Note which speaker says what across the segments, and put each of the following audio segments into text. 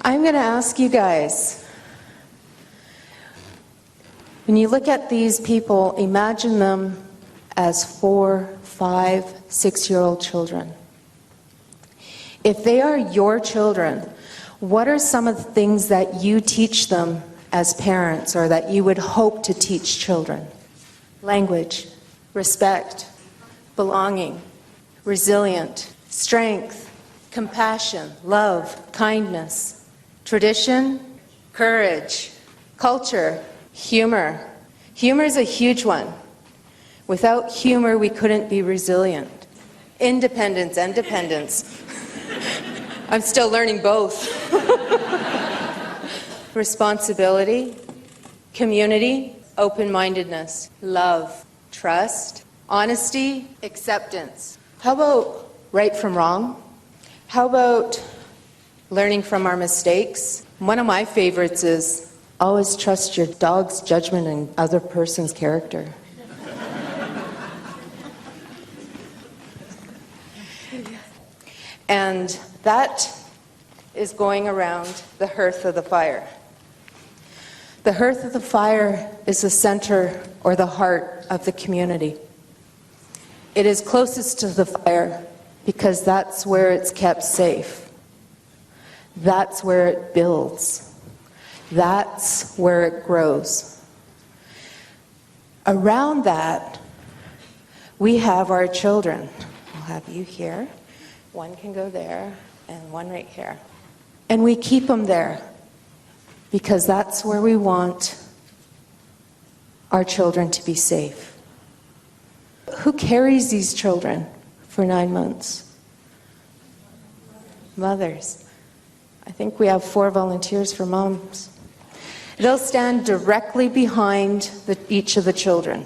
Speaker 1: I'm going to ask you guys, when you look at these people, imagine them as 4, 5, 6-year-old children. If they are your children, what are some of the things that you teach them as parents, or that you would hope to teach children? Language, respect, belonging, resilient, strength, compassion, love, kindness, tradition, courage, culture, humor. Humor is a huge one. Without humor, we couldn't be resilient. Independence and dependence. I'm still learning both. Responsibility, community, open-mindedness, love, trust, honesty, acceptance. How about right from wrong? How about learning from our mistakes? One of my favorites is always trust your dog's judgment and other person's character. And that is going around the hearth of the fire. The hearth of the fire is the center or the heart of the community. It is closest to the fire because that's where it's kept safe. That's where it builds. That's where it grows. Around that, we have our children. I'll have you here. One can go there, and one right here. And we keep them there because that's where we want our children to be safe. Who carries these children for 9 months? Mothers. I think we have 4 volunteers for moms. They'll stand directly behind each of the children.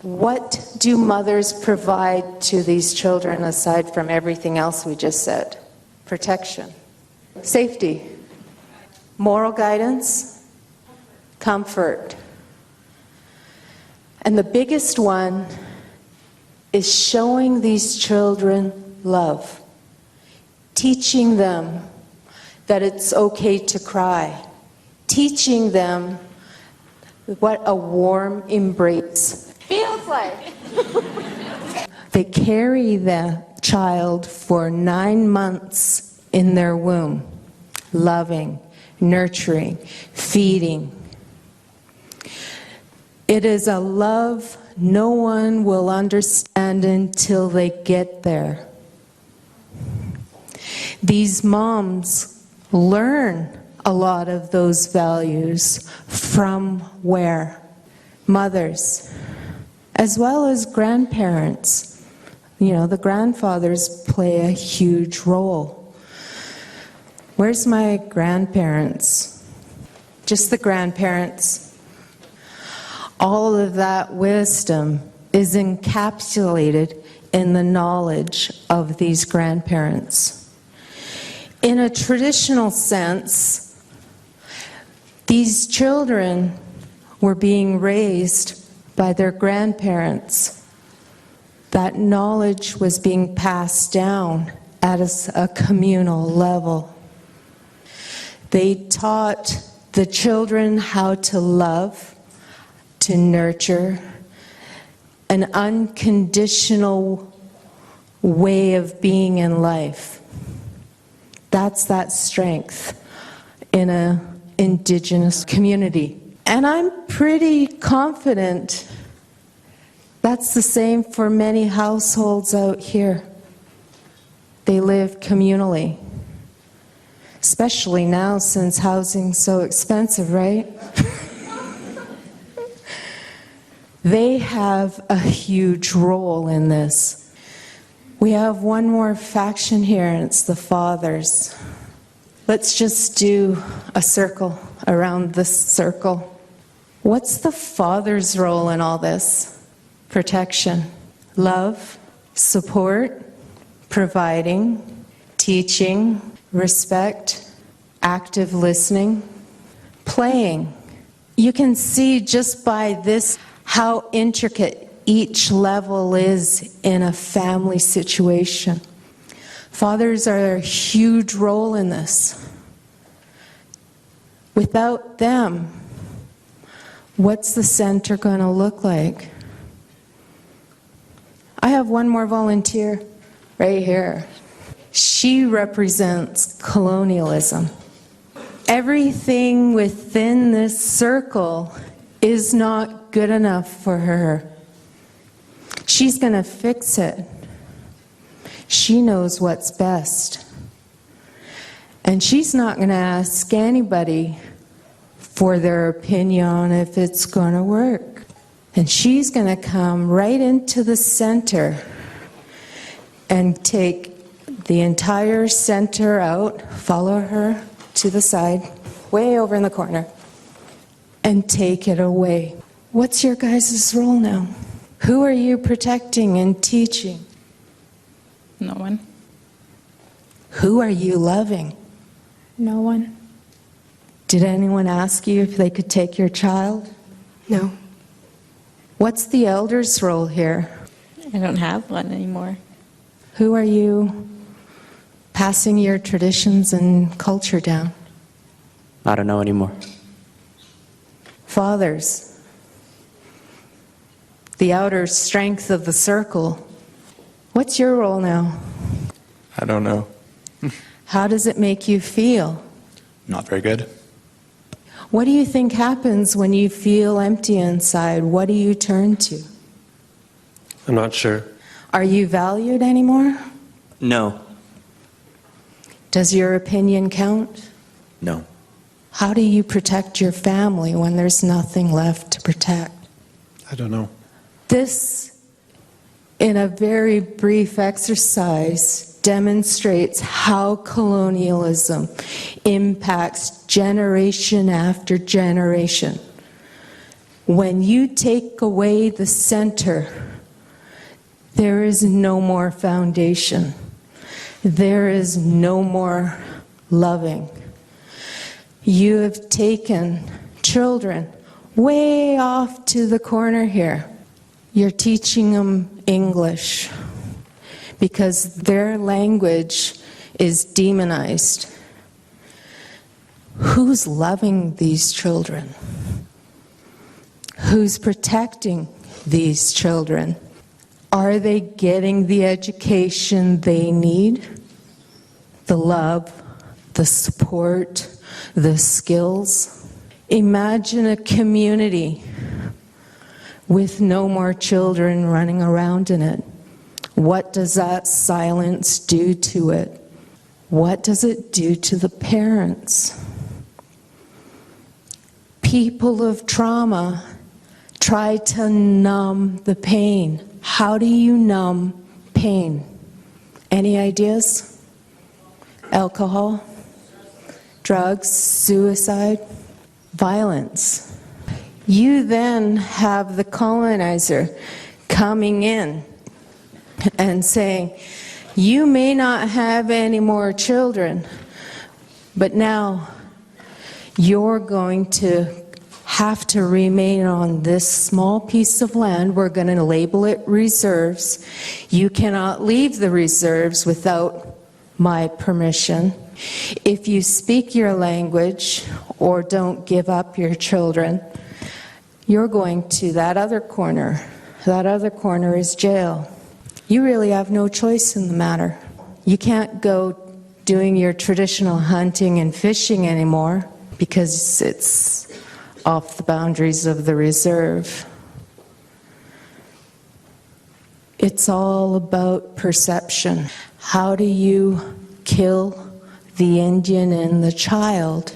Speaker 1: What do mothers provide to these children aside from everything else we just said? Protection, safety, moral guidance, comfort. And the biggest one is showing these children love, teaching them that it's okay to cry, teaching them what a warm embrace feels like. They carry the child for 9 months in their womb, loving, nurturing, feeding. It is a love no one will understand until they get there. These moms learn a lot of those values from where? Mothers, as well as grandparents. You know, the grandfathers play a huge role. Where's my grandparents? Just the grandparents. All of that wisdom is encapsulated in the knowledge of these grandparents. In a traditional sense, these children were being raised by their grandparents. That knowledge was being passed down at a communal level. They taught the children how to love, to nurture, an unconditional way of being in life. That's that strength in an Indigenous community. And I'm pretty confident that's the same for many households out here. They live communally. Especially now since housing's so expensive, right? They have a huge role in this. We have one more faction here, and it's the fathers. Let's just do a circle around this circle. What's the father's role in all this? Protection, love, support, providing, teaching, respect, active listening, playing. You can see just by this how intricate each level is in a family situation. Fathers are a huge role in this. Without them, what's the center going to look like? I have one more volunteer right here. She represents colonialism. Everything within this circle is not good enough for her. She's going to fix it. She knows what's best. And she's not going to ask anybody for their opinion on if it's going to work. And she's going to come right into the center and take the entire center out, follow her to the side, way over in the corner, and take it away. What's your guys' role now? Who are you protecting and teaching?
Speaker 2: No one.
Speaker 1: Who are you loving?
Speaker 2: No one.
Speaker 1: Did anyone ask you if they could take your child?
Speaker 2: No.
Speaker 1: What's the elder's role here?
Speaker 2: I don't have one anymore.
Speaker 1: Who are you passing your traditions and culture down?
Speaker 3: I don't know anymore.
Speaker 1: Fathers, the outer strength of the circle. What's your role now?
Speaker 4: I don't know.
Speaker 1: How does it make you feel?
Speaker 4: Not very good.
Speaker 1: What do you think happens when you feel empty inside? What do you turn to?
Speaker 5: I'm not sure.
Speaker 1: Are you valued anymore?
Speaker 3: No.
Speaker 1: Does your opinion count?
Speaker 4: No.
Speaker 1: How do you protect your family when there's nothing left to protect?
Speaker 4: I don't know.
Speaker 1: This, in a very brief exercise, demonstrates how colonialism impacts generation after generation. When you take away the center, there is no more foundation. There is no more loving. You have taken children way off to the corner here. You're teaching them English because their language is demonized. Who's loving these children? Who's protecting these children? Are they getting the education they need? The love, the support, the skills? Imagine a community with no more children running around in it. What does that silence do to it? What does it do to the parents? People of trauma try to numb the pain. How do you numb pain? Any ideas? Alcohol, drugs, suicide, violence. You then have the colonizer coming in and saying, you may not have any more children, but now you're going to have to remain on this small piece of land. We're going to label it reserves. You cannot leave the reserves without my permission. If you speak your language or don't give up your children, you're going to that other corner. That other corner is jail. You really have no choice in the matter. You can't go doing your traditional hunting and fishing anymore because it's off the boundaries of the reserve. It's all about perception. How do you kill the Indian and the child?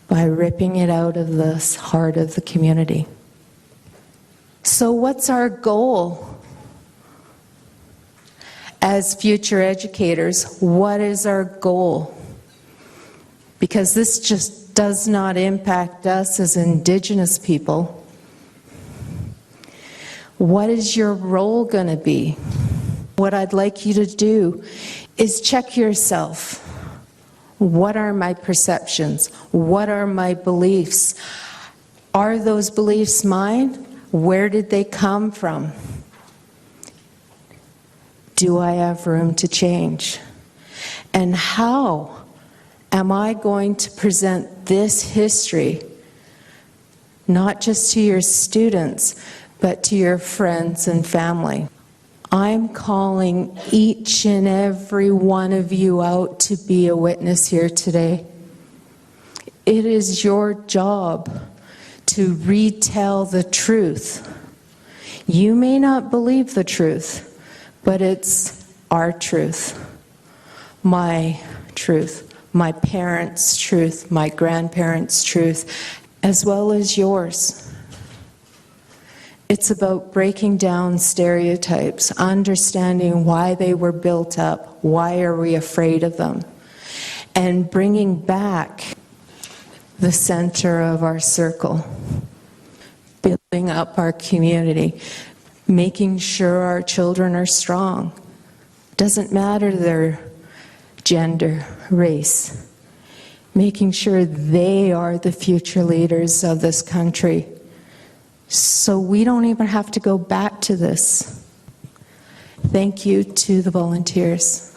Speaker 1: By ripping it out of the heart of the community. So what's our goal? As future educators, what is our goal? Because this just does not impact us as Indigenous people. What is your role going to be? What I'd like you to do is check yourself. What are my perceptions? What are my beliefs? Are those beliefs mine? Where did they come from? Do I have room to change? And how am I going to present this history not just to your students, but to your friends and family. I'm calling each and every one of you out to be a witness here today. It is your job to retell the truth. You may not believe the truth, but it's our truth, my parents' truth, my grandparents' truth, as well as yours. It's about breaking down stereotypes, understanding why they were built up, why are we afraid of them, and bringing back the center of our circle, building up our community, making sure our children are strong. Doesn't matter their gender, race, making sure they are the future leaders of this country. So we don't even have to go back to this. Thank you to the volunteers.